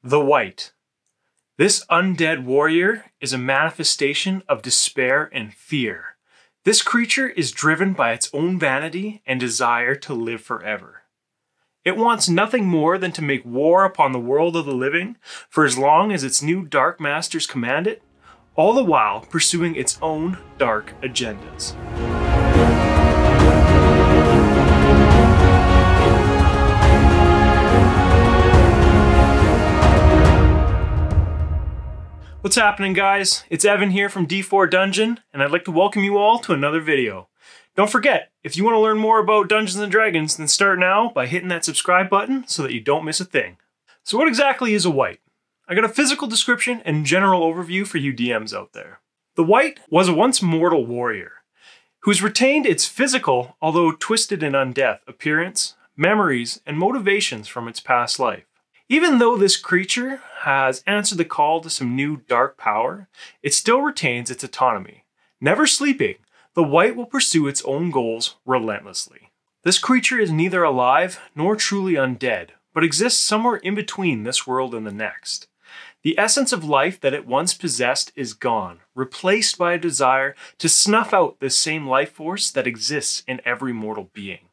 The Wight. This undead warrior is a manifestation of despair and fear. This creature is driven by its own vanity and desire to live forever. It wants nothing more than to make war upon the world of the living for as long as its new dark masters command it, all the while pursuing its own dark agendas. What's happening, guys? It's Evan here from D4 Dungeon, and I'd like to welcome you all to another video. Don't forget, if you want to learn more about Dungeons & Dragons, then start now by hitting that subscribe button so that you don't miss a thing. So what exactly is a Wight? I got a physical description and general overview for you DMs out there. The Wight was a once mortal warrior, who's retained its physical, although twisted and undeath, appearance, memories, and motivations from its past life. Even though this creature has answered the call to some new dark power, it still retains its autonomy. Never sleeping, the Wight will pursue its own goals relentlessly. This creature is neither alive nor truly undead, but exists somewhere in between this world and the next. The essence of life that it once possessed is gone, replaced by a desire to snuff out this same life force that exists in every mortal being.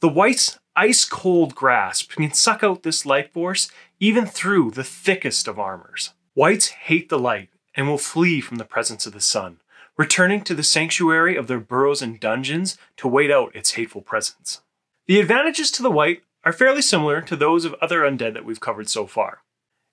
The Wight's ice-cold grasp can suck out this life force even through the thickest of armors. Wights hate the light and will flee from the presence of the sun, returning to the sanctuary of their burrows and dungeons to wait out its hateful presence. The advantages to the Wight are fairly similar to those of other undead that we've covered so far.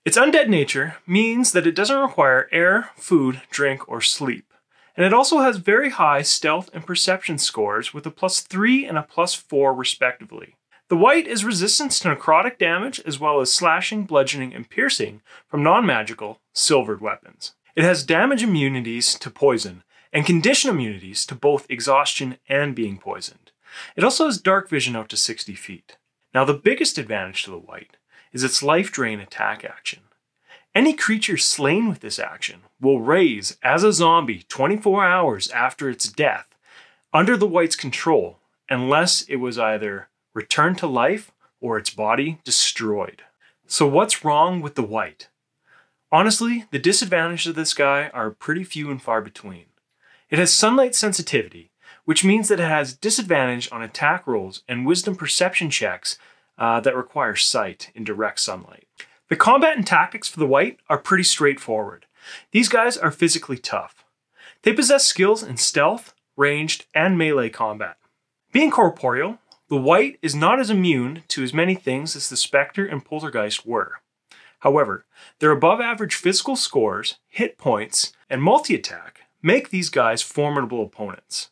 Its undead nature means that it doesn't require air, food, drink, or sleep. And it also has very high stealth and perception scores with a +3 and a +4 respectively. The Wight is resistant to necrotic damage as well as slashing, bludgeoning, and piercing from non-magical, silvered weapons. It has damage immunities to poison and condition immunities to both exhaustion and being poisoned. It also has dark vision out to 60 feet. Now the biggest advantage to the Wight is its life drain attack action. Any creature slain with this action will raise as a zombie 24 hours after its death under the Wight's control unless it was either returned to life or its body destroyed. So what's wrong with the Wight? Honestly, the disadvantages of this guy are pretty few and far between. It has sunlight sensitivity, which means that it has disadvantage on attack rolls and wisdom perception checks that require sight in direct sunlight. The combat and tactics for the Wight are pretty straightforward. These guys are physically tough. They possess skills in stealth, ranged, and melee combat. Being corporeal, the Wight is not as immune to as many things as the Spectre and Poltergeist were. However, their above-average physical scores, hit points, and multi-attack make these guys formidable opponents.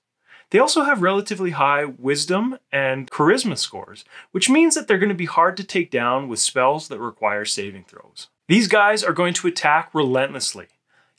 They also have relatively high wisdom and charisma scores, which means that they're going to be hard to take down with spells that require saving throws. These guys are going to attack relentlessly,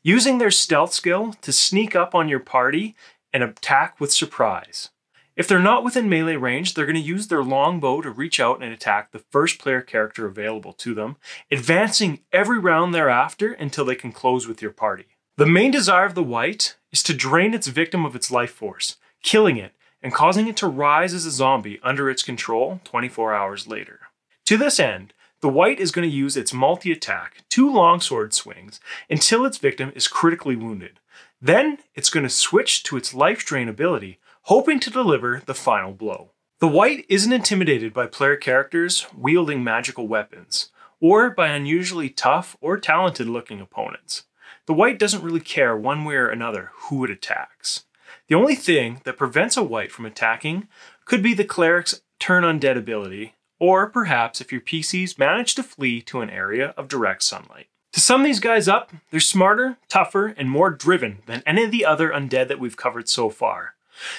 using their stealth skill to sneak up on your party and attack with surprise. If they're not within melee range, they're going to use their longbow to reach out and attack the first player character available to them, advancing every round thereafter until they can close with your party. The main desire of the Wight is to drain its victim of its life force, killing it and causing it to rise as a zombie under its control 24 hours later. To this end, the Wight is going to use its multi-attack, 2 longsword swings, until its victim is critically wounded. Then it's going to switch to its life drain ability, hoping to deliver the final blow. The Wight isn't intimidated by player characters wielding magical weapons, or by unusually tough or talented looking opponents. The Wight doesn't really care one way or another who it attacks. The only thing that prevents a Wight from attacking could be the cleric's turn undead ability, or perhaps if your PCs manage to flee to an area of direct sunlight. To sum these guys up, they're smarter, tougher, and more driven than any of the other undead that we've covered so far.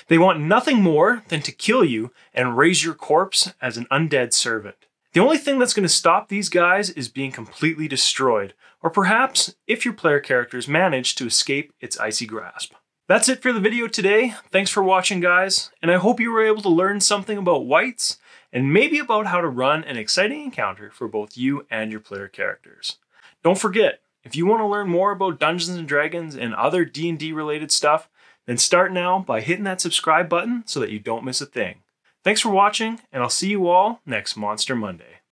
They want nothing more than to kill you and raise your corpse as an undead servant. The only thing that's going to stop these guys is being completely destroyed, or perhaps if your player characters manage to escape its icy grasp. That's it for the video today. Thanks for watching, guys, and I hope you were able to learn something about Wights and maybe about how to run an exciting encounter for both you and your player characters. Don't forget, if you want to learn more about Dungeons & Dragons and other D&D related stuff, then start now by hitting that subscribe button so that you don't miss a thing. Thanks for watching, and I'll see you all next Monster Monday.